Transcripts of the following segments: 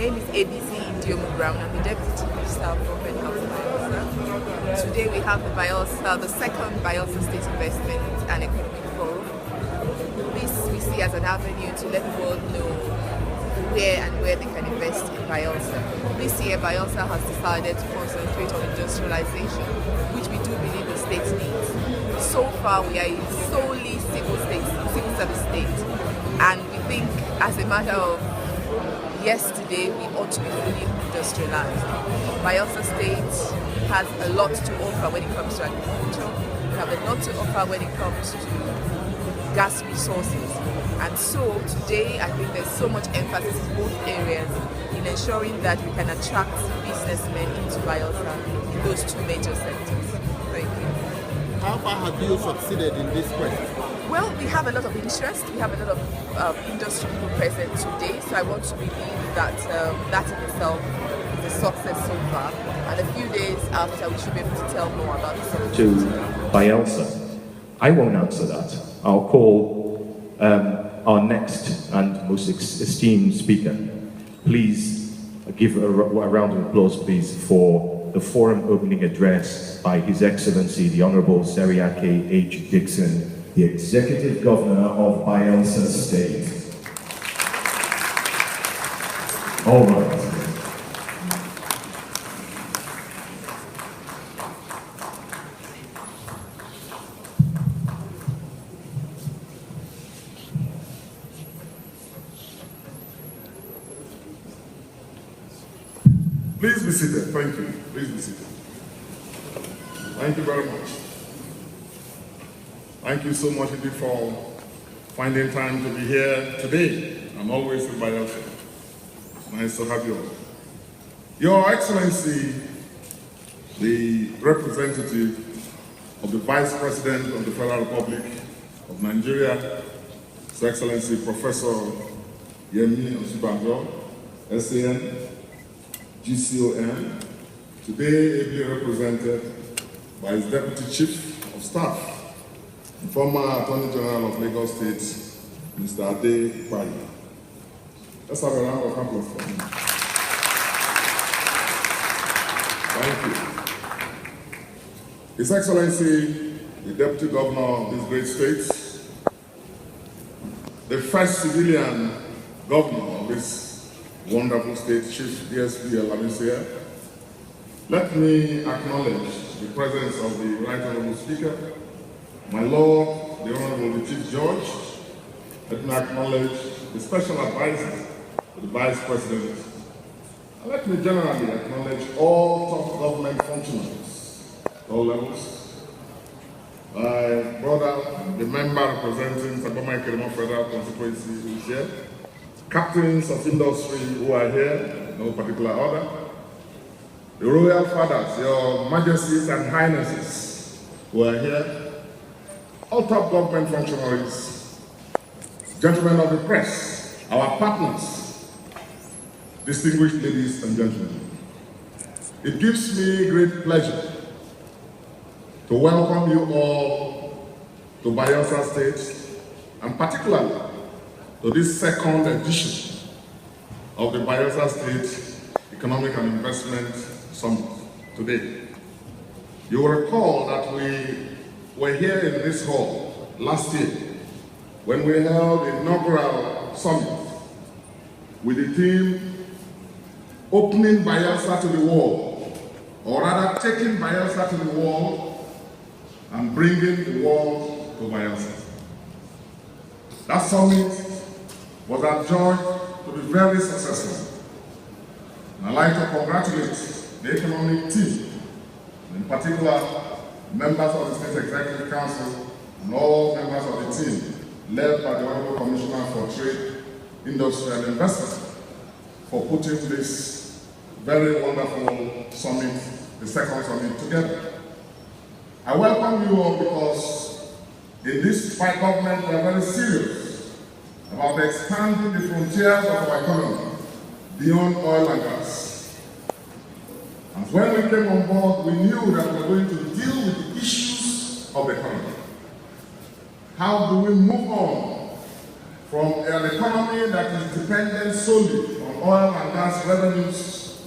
name is Ebizi Ndiomu. I'm the Deputy Chief Minister of Government House Bayelsa. Today we have the second Bayelsa State Investment and Economic Forum. This we see as an avenue to let the world know where they can invest in Bayelsa. This year Bayelsa has decided to concentrate on industrialization, which we do believe the state needs. So far we are a solely civil service state, and we think as a matter of yesterday we ought to be fully industrialized. Bayelsa State has a lot to offer when it comes to agriculture. We have a lot to offer when it comes to gas resources. And so today I think there's so much emphasis in both areas in ensuring that we can attract businessmen into Bayelsa in those two major sectors. Thank you. How far have you succeeded in this quest? Well, we have a lot of interest. We have a lot of industry people present today. So I want to believe that that in itself is a success so far. And a few days after, we should be able to tell more about the success. To Bayelsa, I won't answer that. I'll call our next and most esteemed speaker. Please give a round of applause, please, for the forum opening address by His Excellency, the Honorable Seriake H. Dixon, the Executive Governor of Bayelsa State. All right. Please be seated. Thank you. Please be seated. Thank you very much. Thank you so much indeed for finding time to be here today. I'm always in Bayelsa. Nice to have you all. Your Excellency, the representative of the Vice President of the Federal Republic of Nigeria, His Excellency Professor Yemi Osibanjo, SAN, GCON, today ably represented by his Deputy Chief of Staff, the former Attorney General of Lagos State, Mr. Ade Kwayi. Let's have a round of applause for him. Thank you. His Excellency, the Deputy Governor of this great state, the first civilian governor of this wonderful state, Chief DSP Elamisia. Let me acknowledge the presence of the Right Honorable Speaker, my Lord, the Honorable Chief Judge. Let me acknowledge the Special Advisor to the Vice President. And let me generally acknowledge all top government functionaries at all levels. My brother, the member representing Sabama Ikerema Federal Constituency, who is here. Captains of industry who are here, in no particular order. The royal fathers, your majesties and highnesses who are here. All top government functionaries, gentlemen of the press, our partners, distinguished ladies and gentlemen. It gives me great pleasure to welcome you all to Bayelsa State, and particularly to this second edition of the Bayelsa State Economic and Investment Summit today. You will recall that we were here in this hall last year when we held the inaugural summit with the theme Opening Bayelsa to the World, or rather taking Bayelsa to the world and bringing the world to Bayelsa. That summit was adjudged to be very successful. And I'd like to congratulate the economic team, in particular members of the State Executive Council and all members of the team led by the Honorable Commissioner for Trade, Industry and Investment for putting this very wonderful summit, the second summit, together. I welcome you all because in this fight government we are very serious about expanding the frontiers of our economy beyond oil and gas. And when we came on board, we knew that we were going to deal with the issues of the economy. How do we move on from an economy that is dependent solely on oil and gas revenues,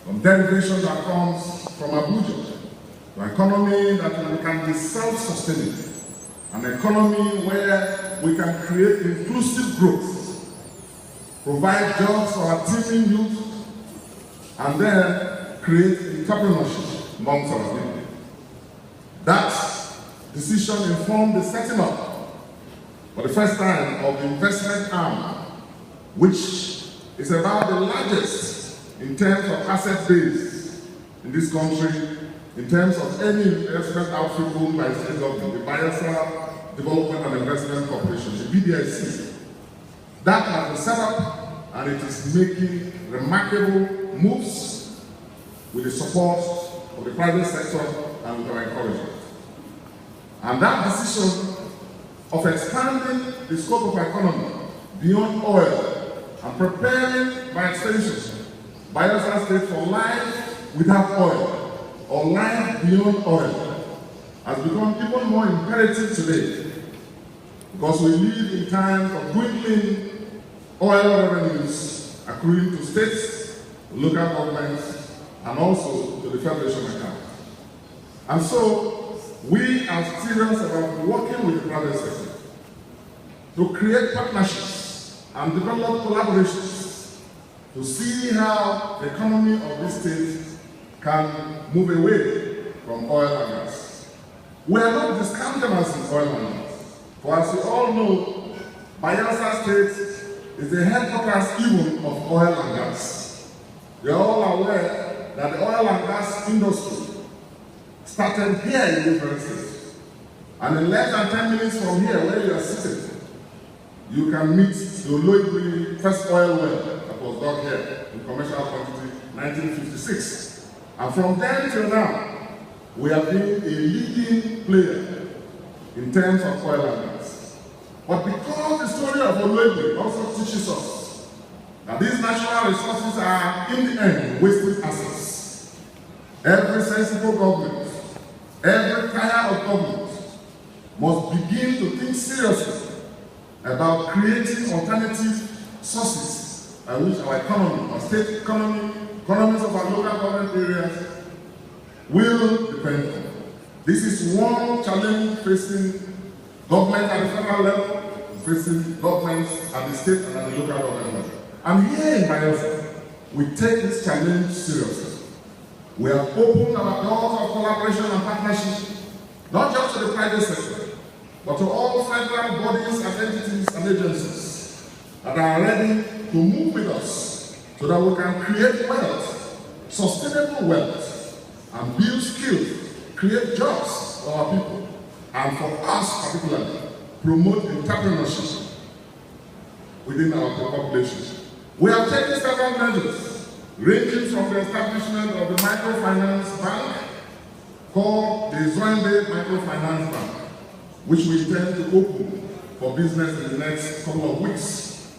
from derivation that comes from Abuja, to an economy that can be self-sustaining, an economy where we can create inclusive growth, provide jobs for our teeming youth, and then create entrepreneurship amongst our people. That decision informed the setting up, for the first time, of the investment arm, which is about the largest in terms of asset base in this country, in terms of any investment outfit owned by the state government, the Bayelsa Development and Investment Corporation, the BDIC. That has been set up, and it is making remarkable moves with the support of the private sector and with our encouragement. And that decision of expanding the scope of our economy beyond oil and preparing, by extension, Bayelsa State for life without oil or life beyond oil has become even more imperative today, because we live in times of dwindling oil revenues accruing to states, local governments, and also to the federation account. And so we are serious about working with the private sector to create partnerships and develop collaborations to see how the economy of this state can move away from oil and gas. We are not discountenance in oil and gas. For as you all know, Bayelsa State is the headquarters even of oil and gas. You are all aware that the oil and gas industry started here in this very state. And in less than 10 minutes from here, where you are sitting, you can meet the Ebizi first oil well that was dug here in commercial quantity 1956. And from then till now, we have been a leading player in terms of oil and gas. But because the story of Ebizi also teaches us that these natural resources are, in the end, wasted assets, every sensible government, every tier of government must begin to think seriously about creating alternative sources by which our economy, our state economy, economies of our local government areas will depend on. This is one challenge facing government at the federal level, facing governments at the state and at the local government level. And here in Bayelsa, we take this challenge seriously. We have opened our doors of collaboration and partnership, not just to the private sector, but to all federal bodies and entities and agencies that are ready to move with us so that we can create wealth, sustainable wealth, and build skills, create jobs for our people, and for us particularly, promote entrepreneurship within our population. We have taken several measures, ranging from the establishment of the microfinance bank called the Zoembe Microfinance Bank, which we intend to open for business in the next couple of weeks.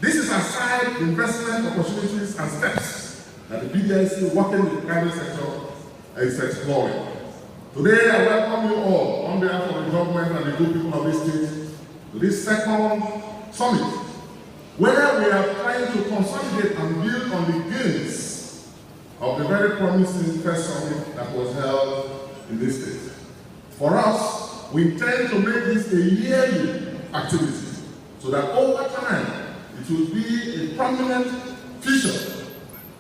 This is aside investment opportunities and steps that the BDIC, working with the private sector, is exploring. Today, I welcome you all on behalf of the government and the good people of this state to this second summit, where we are trying to consolidate and build on the gains of the very promising first summit that was held in this state. For us, we intend to make this a yearly activity so that over time it will be a prominent feature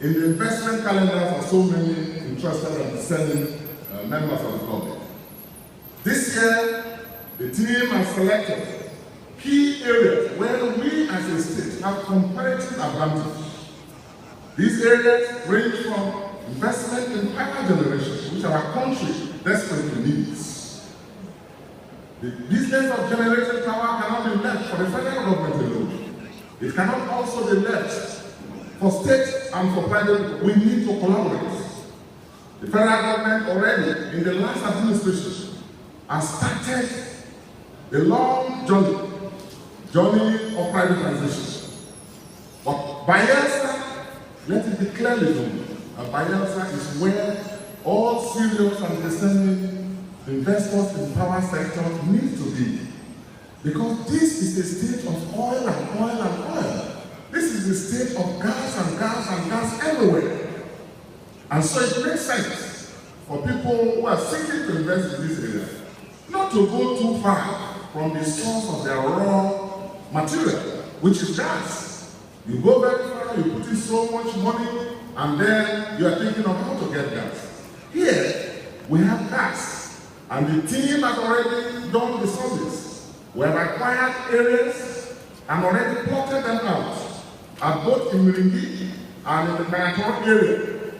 in the investment calendars of so many interested and discerning members of the public. This year, the team has selected key areas where we as a state have comparative advantage. These areas range from investment in power generation, which our country desperately needs. The business of generating power cannot be left for the federal government alone. It cannot also be left for state and for private. We need to collaborate. The federal government already, in the last administration, has started the long journey of privatization. But Bayelsa, let it be clearly known, that Bayelsa is where all serious and discerning investors in the power sector need to be. Because this is a state of oil and oil and oil. This is the state of gas and gas and gas everywhere. And so it makes sense for people who are seeking to invest in this area not to go too far from the source of their raw material, which is gas. You go very far, you put in so much money, and then you are thinking of how to get gas. Here, we have gas, and the team has already done the surveys. We have acquired areas and already plotted them out at both in Miringi and in the Bayelsa area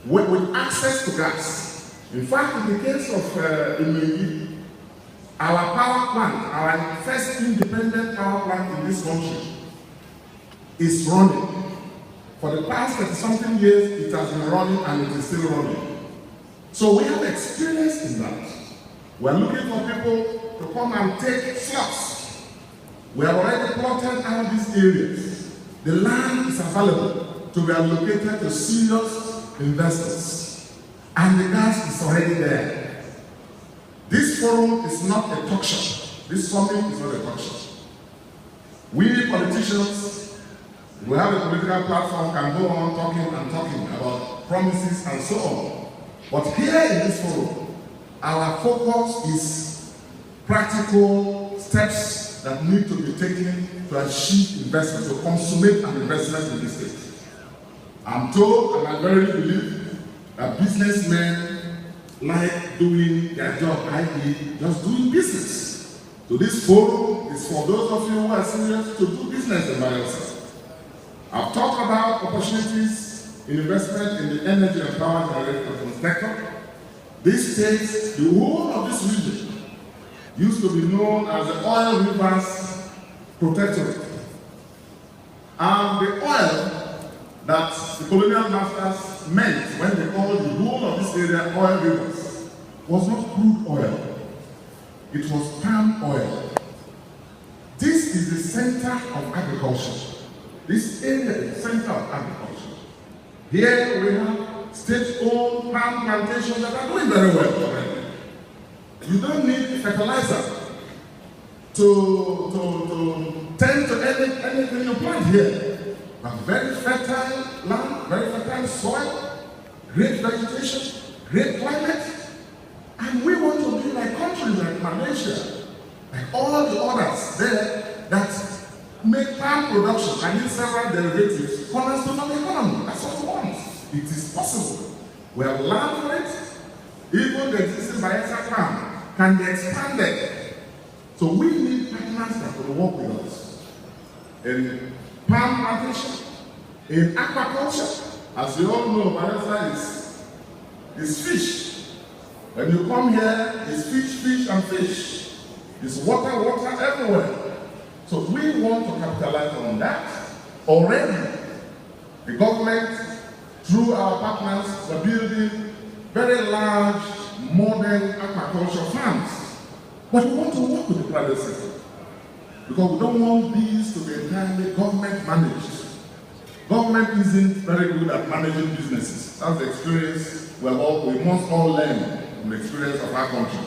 with access to gas. In fact, in the case of Ebizi, our power plant, our first independent power plant in this country, is running. For the past 30-something years, it has been running and it is still running. So we have experience in that. We are looking for people to come and take slots. We have already plotted out these areas. The land is available to be allocated to serious investors. And the gas is already there. This forum is not a talk show. This summit is not a talk show. We politicians, we have a political platform, can go on talking and talking about promises and so on. But here in this forum, our focus is practical steps that need to be taken to achieve investment, to consummate an investment in this state. I'm told, and I verily believe, that businessmen like doing their job, i.e., just doing business. So this forum is for those of you who are serious to do business in Bayelsa. I've talked about opportunities in investment in the energy and power generation sector. This state, the whole of this region, used to be known as the Oil Rivers Protectorate. And the oil that the colonial masters meant when they called the whole of this area oil rivers was not crude oil. It was palm oil. This is the center of agriculture. This area is the center of agriculture. Here we have state-owned palm plantations that are doing very well already. You don't need fertilizer to tend to anything you plant here. A very fertile land, very fertile soil, great vegetation, great climate. And we want to be like countries like Malaysia, like all the others there that make palm production and in several derivatives cornerstone of the economy. That's what we want. It is possible. We have land for it. Even the existing Bayelsa palm can be expanded. So we need partners that will work with us. In palm plantation, in aquaculture, as you all know, Bayelsa is fish. When you come here, it's fish, and fish. It's water everywhere. So we want to capitalize on that. Already, the government, through our partners, are building very large, modern aquaculture farms. But we want to work with the private sector. Because we don't want these to be entirely government managed. Government isn't very good at managing businesses. That's the experience we must all learn from the experience of our country.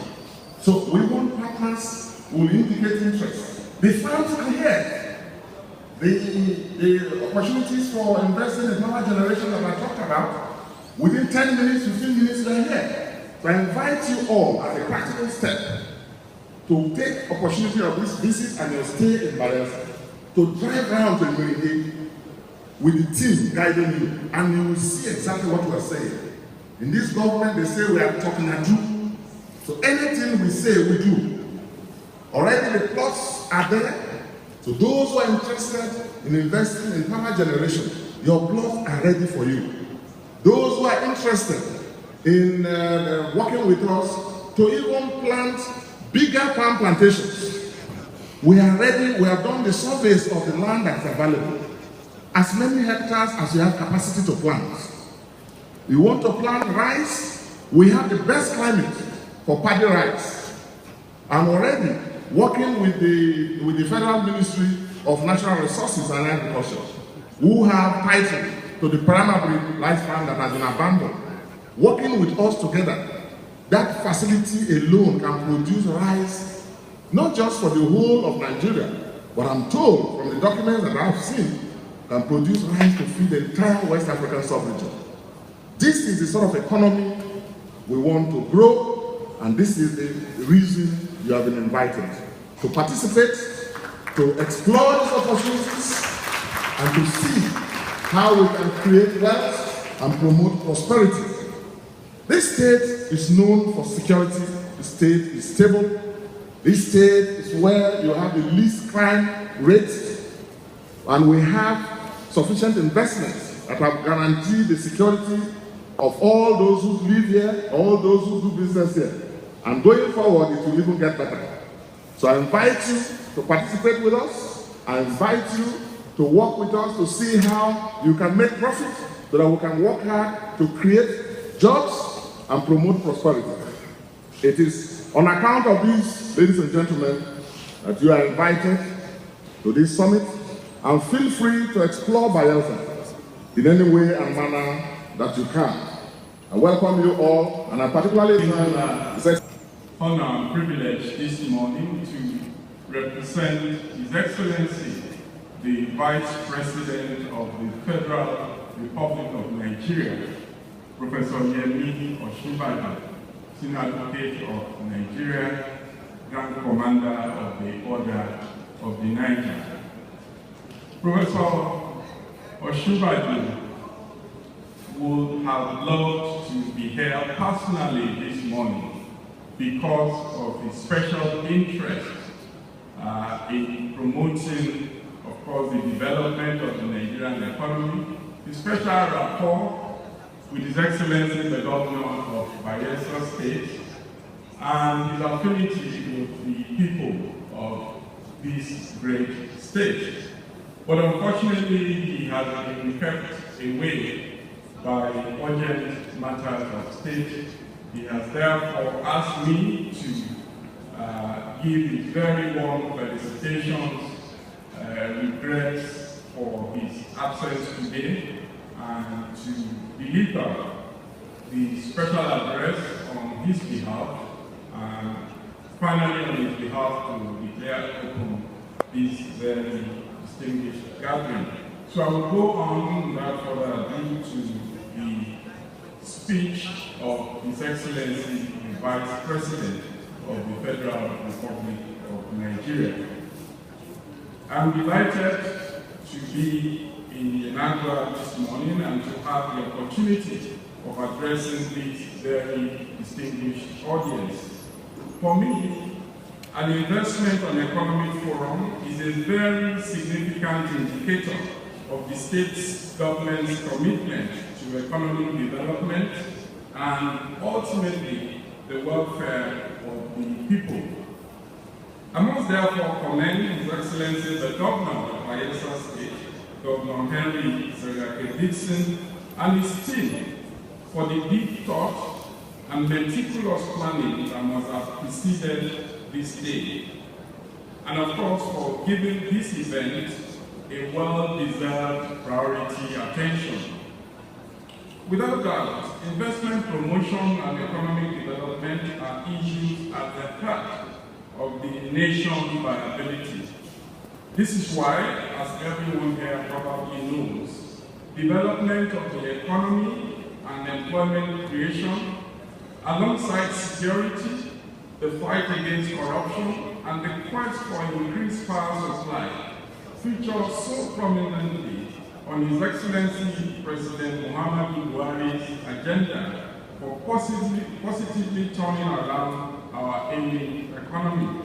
So we want partners who will indicate interest. The farms are here. The opportunities for investing in power generation that I talked about, within 10 minutes, 15 minutes, they're here. So I invite you all as a practical step to take opportunity of this visit and your stay in Bayelsa to drive around to Miringi with the team guiding you, and you will see exactly what we are saying. In this government, they say we are talking and do. So anything we say, we do. Already the plots are there. So those who are interested in investing in power generation, your plots are ready for you. Those who are interested in working with us to even plant bigger palm plantations, we are ready. We have done the surveys of the land that's available. As many hectares as you have capacity to plant. You want to plant rice? We have the best climate for paddy rice. I'm already working with the Federal Ministry of Natural Resources and Agriculture, who have title to the primary rice farm that has been abandoned. Working with us together, that facility alone can produce rice, not just for the whole of Nigeria, but I'm told from the documents that I've seen, can produce rice to feed the entire West African sub-region. This is the sort of economy we want to grow, and this is the reason you have been invited to participate, to explore these opportunities, and to see how we can create wealth and promote prosperity. This state is known for security. The state is stable. This state is where you have the least crime rate, and we have sufficient investments that have guaranteed the security of all those who live here, all those who do business here. And going forward, it will even get better. So I invite you to participate with us. I invite you to work with us to see how you can make profit, so that we can work hard to create jobs and promote prosperity. It is on account of these, ladies and gentlemen, that you are invited to this summit, and feel free to explore Bayelsa in any way and manner that you can. I welcome you all, and I particularly honor and privilege this morning to represent His Excellency, the Vice President of the Federal Republic of Nigeria, Professor Yemi Osinbajo, Senior Advocate of Nigeria, Grand Commander of the Order of the Niger. Professor Osinbajo would have loved to be here personally this morning because of his special interest in promoting, of course, the development of the Nigerian economy, his special rapport with His Excellency the Governor of Bayelsa State, and his affinity with the people of this great state. But unfortunately, he has been kept away by urgent matters of state. He has therefore asked me to give his very warm felicitations, regrets for his absence today, and to deliver the special address on his behalf, and finally on his behalf to declare open this very distinguished gathering. So I will go on without further ado to the speech of His Excellency, the Vice President of the Federal Republic of Nigeria. I'm delighted to be in the inaugural this morning and to have the opportunity of addressing this very distinguished audience. For me, an investment on economic forum is a very significant indicator of the state's government's commitment to economic development and ultimately the welfare of the people. I must therefore commend His Excellency the Governor of Bayelsa State, Governor Henry Dixon, and his team for the deep thought and meticulous planning that must have preceded this day, and of course for giving this event a well-deserved priority attention. Without doubt, investment promotion and economic development are issues at the heart of the nation's viability. This is why, as everyone here probably knows, development of the economy and employment creation, alongside security, the fight against corruption, and the quest for increased power supply, feature so prominently on His Excellency President Muhammadu Buhari's agenda for positively turning around our ailing economy.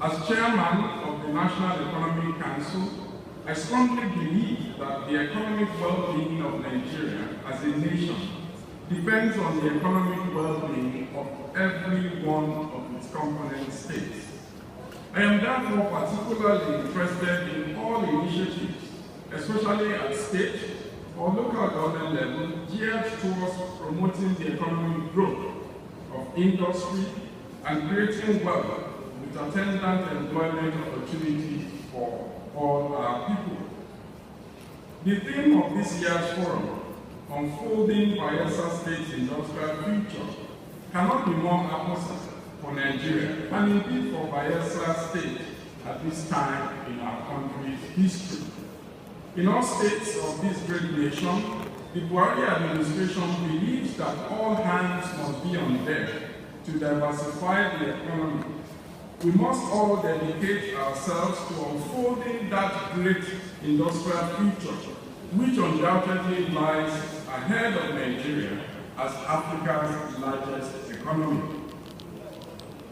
As chairman of the National Economic Council, I strongly believe that the economic well-being of Nigeria as a nation depends on the economic well-being of every one of its component states. I am therefore particularly interested in all initiatives, especially at state or local government level, geared towards promoting the economic growth of industry and creating wealth with attendant employment opportunities for all our people. The theme of this year's forum, Unfolding Bayelsa State's Industrial Future, cannot be more apposite for Nigeria, and indeed for Bayelsa State at this time in our country's history. In all states of this great nation, the Buhari administration believes that all hands must be on deck to diversify the economy. We must all dedicate ourselves to unfolding that great industrial future, which undoubtedly lies ahead of Nigeria as Africa's largest economy.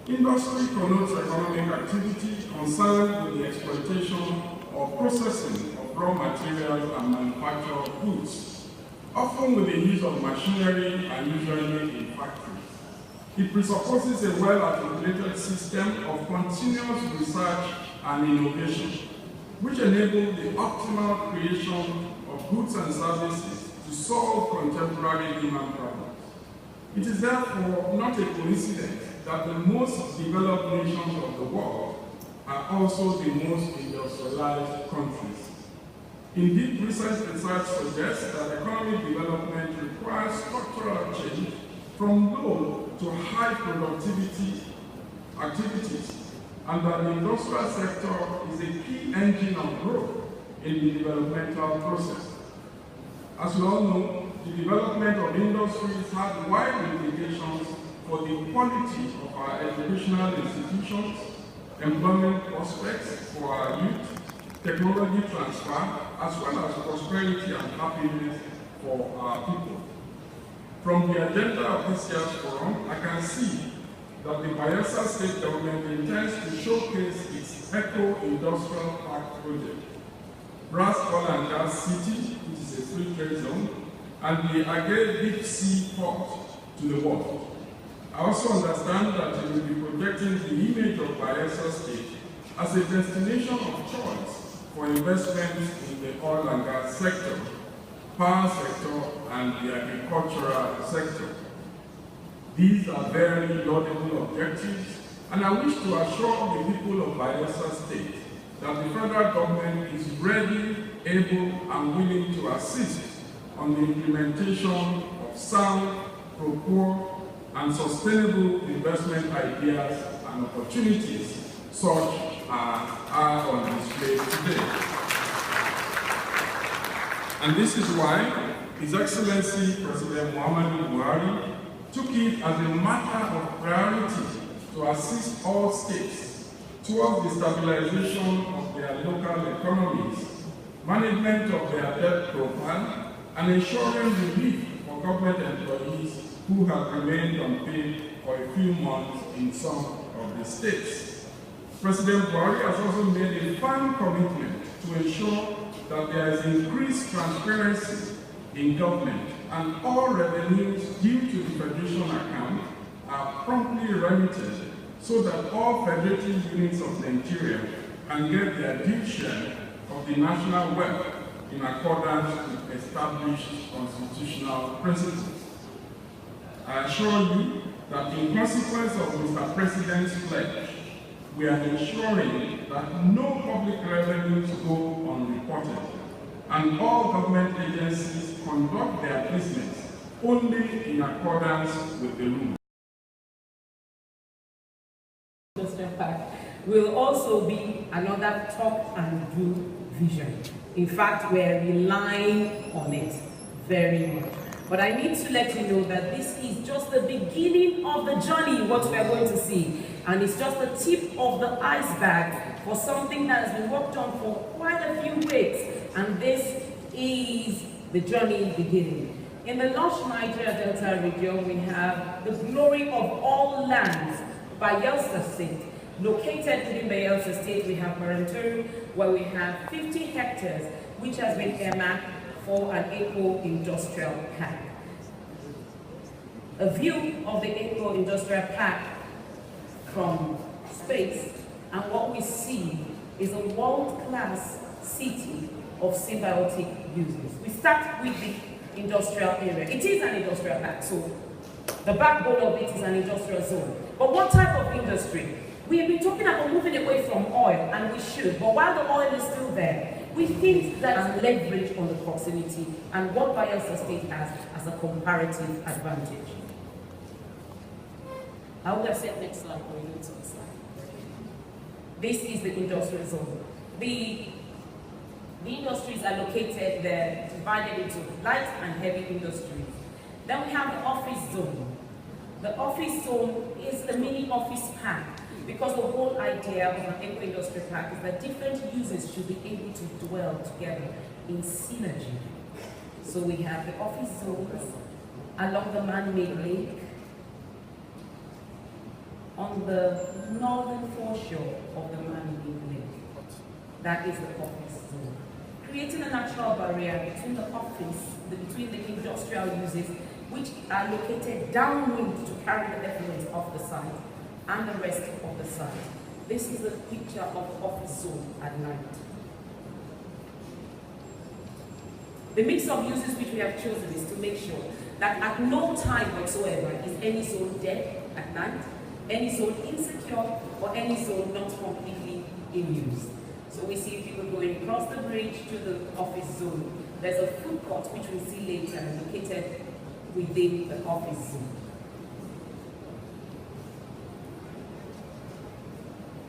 Industry connotes economic activity concerned with the exploitation or processing of raw materials and manufacture of goods, often with the use of machinery and usually in factories. It presupposes a well-articulated system of continuous research and innovation, which enable the optimal creation of goods and services to solve contemporary human problems. It is therefore not a coincidence that the most developed nations of the world are also the most industrialized countries. Indeed, recent research suggests that economic development requires structural change from low to high productivity activities, and that the industrial sector is a key engine of growth in the developmental process. As we all know, the development of industries has wide implications for the quality of our educational institutions, employment prospects for our youth, technology transfer, as well as prosperity and happiness for our people. From the agenda of this year's forum, I can see that the Bayelsa state government intends to showcase its eco-industrial park project, Brass Oil and Gas City, which is a free trade zone, and the Agay Deep Sea Port to the world. I also understand that it will be projecting the image of Bayelsa State as a destination of choice for investments in the oil and gas sector, power sector, and the agricultural sector. These are very laudable objectives, and I wish to assure the people of Bayelsa State that the federal government is ready, able, and willing to assist on the implementation of sound, proper, and sustainable investment ideas and opportunities such as are on display today. And this is why His Excellency President Muhammadu Buhari took it as a matter of priority to assist all states towards the stabilization of their local economies, management of their debt profile, and ensuring relief for government employees who have remained unpaid for a few months in some of the states. President Buhari has also made a firm commitment to ensure that there is increased transparency in government and all revenues due to the Federation account are promptly remitted so that all federative units of Nigeria can get their due share of the national wealth in accordance with established constitutional principles. I assure you that in consequence of Mr. President's pledge, we are ensuring that no public revenues go unreported, and all government agencies conduct their business only in accordance with the rules. Will also be another talk and do vision. In fact, we're relying on it very much. But I need to let you know that this is just the beginning of the journey, what we're going to see. And it's just the tip of the iceberg for something that has been worked on for quite a few weeks. And this is the journey beginning. In the lush Nigeria Delta region, we have the glory of all lands, Bayelsa State. Located within Bayelsa State, we have Marantur, where we have 50 hectares, which has been earmarked for an eco-industrial park. A view of the eco-industrial park from space, and what we see is a world-class city of symbiotic uses. We start with the industrial area. It is an industrial park, so the backbone of it is an industrial zone. But what type of industry? We have been talking about moving away from oil, and we should, but while the oil is still there, we think that leverage on the proximity and what Bayelsa State has as a comparative advantage. I would have said next slide, or you need to slide. This is the industrial zone. The The industries are located there, divided into light and heavy industries. Then we have the office zone. The office zone is a mini office park, because the whole idea of an eco-industry park is that different users should be able to dwell together in synergy. So we have the office zones along the man-made lake, on the northern foreshore of the man-made lake. That is the office zone. Creating a natural barrier between the office, between the industrial uses, which are located downwind to carry the effluent of the site, and the rest of the site. This is a picture of the office zone at night. The mix of uses which we have chosen is to make sure that at no time whatsoever is any zone dead at night, any zone insecure, or any zone not completely in use. So we see people going across the bridge to the office zone. There's a food court which we'll see later located within the office zone.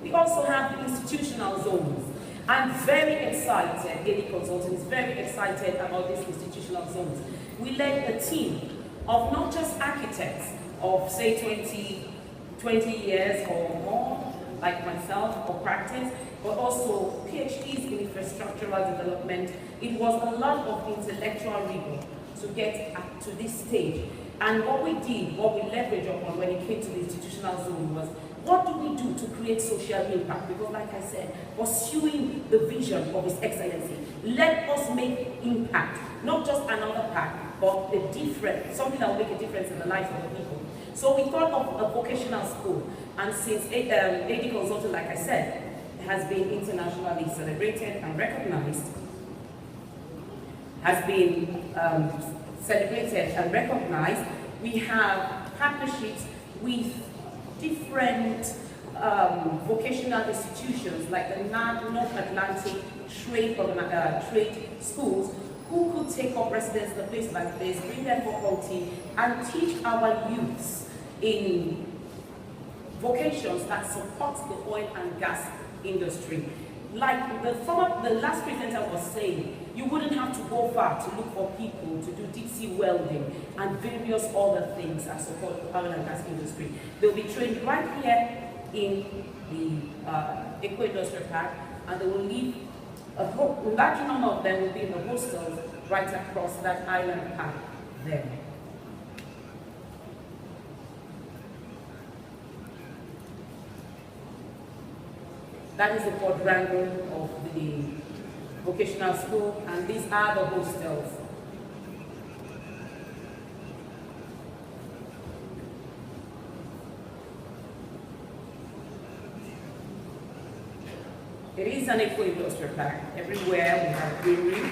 We also have the institutional zones. I'm very excited, AD Consulting is very excited about these institutional zones. We led a team of not just architects of say 20 years or more, like myself, or practice, but also PhDs in infrastructural development. It was a lot of intellectual rigor to get up to this stage. And what we did, what we leveraged upon when it came to the institutional zone was, what do we do to create social impact? Because like I said, pursuing the vision of His Excellency, let us make impact, not just another path, but a different, something that will make a difference in the lives of the people. So we thought of a vocational school, and since AD Consulting, like I said, has been internationally celebrated and recognized, we have partnerships with different vocational institutions like the North Atlantic trade schools, who could take up residence in a place like this, bring their faculty, and teach our youths in vocations that support the oil and gas industry. Like the last presenter was saying, you wouldn't have to go far to look for people to do deep sea welding and various other things that support the oil and gas industry. They'll be trained right here in the eco-industrial park, and they will live, a large number of them will be in the hostels right across that island park there. That is the quadrangle of the vocational school, and these are the hostels. It is an eco-industrial park. Everywhere we have greenery.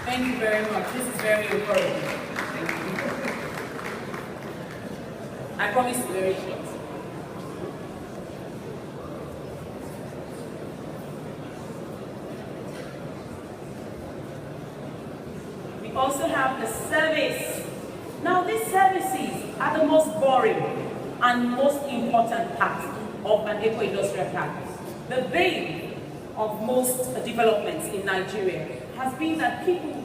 Thank you very much. This is very important. Thank you. I promise to be very short. We also have the service. Now these services are the most boring and most important part of an eco-industrial park. The bane of most developments in Nigeria has been that people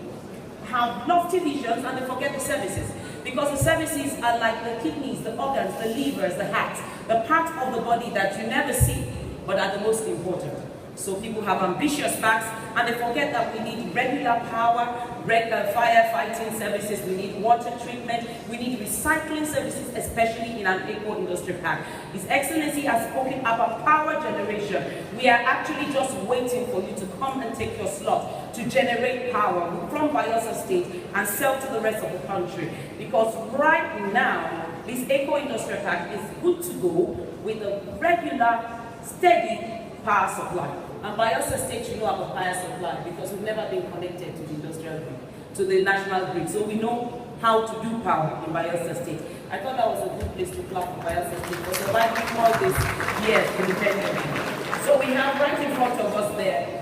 have lofty visions and they forget the services. Because the services are like the kidneys, the organs, the livers, the heart, the part of the body that you never see, but are the most important. So people have ambitious backs, and they forget that we need regular power, regular firefighting services, we need water treatment, we need recycling services, especially in an eco-industry park. His Excellency has spoken about power generation. We are actually just waiting for you to come and take your slot to generate power from Bayelsa State and sell to the rest of the country. Because right now, this eco-industrial park is good to go with a regular, steady power supply. And Bayelsa State should know about power supply because we've never been connected to the industrial grid, to the national grid. So we know how to do power in Bayelsa State. I thought that was a good place to clap for Bayelsa State for surviving all these years independently. So we have right in front of us there,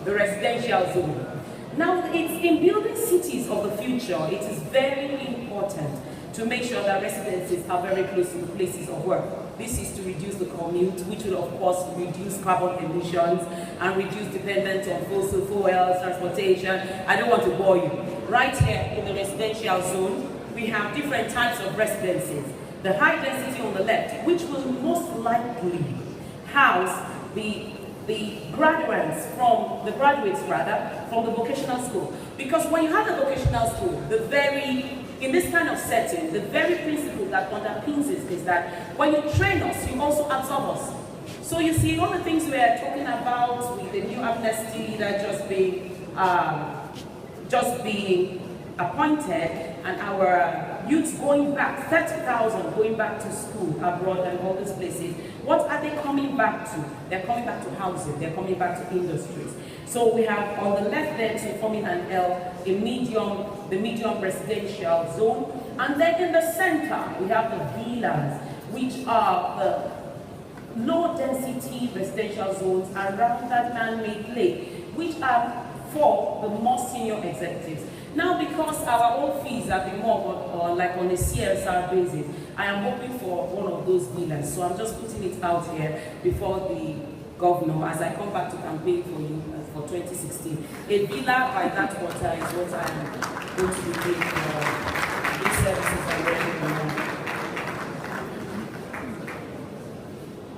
the residential zone. Now, it's in building cities of the future, it is very important to make sure that residences are very close to the places of work. This is to reduce the commute, which will of course reduce carbon emissions and reduce dependence on fossil fuels, transportation. I don't want to bore you. Right here in the residential zone, we have different types of residences. The high density on the left, which will most likely house the graduates from the vocational school. Because when you have a vocational school, in this kind of setting, the very principle that underpins it is that when you train us, you also absorb us. So you see all the things we are talking about with the new amnesty that just being appointed, and our youths going back, 30,000 going back to school abroad and all these places. What are they coming back to? They're coming back to housing, they're coming back to industries. So we have on the left there, to forming an L, the medium residential zone. And then in the center, we have the villas, which are the low density residential zones around that man-made lake, which are for the more senior executives. Now, because our own fees have been more like on a CSR basis, I am hoping for one of those villas. So I'm just putting it out here before the governor as I come back to campaign for you for 2016. A villa by that water is what I am going to be paying for these services I'm working on.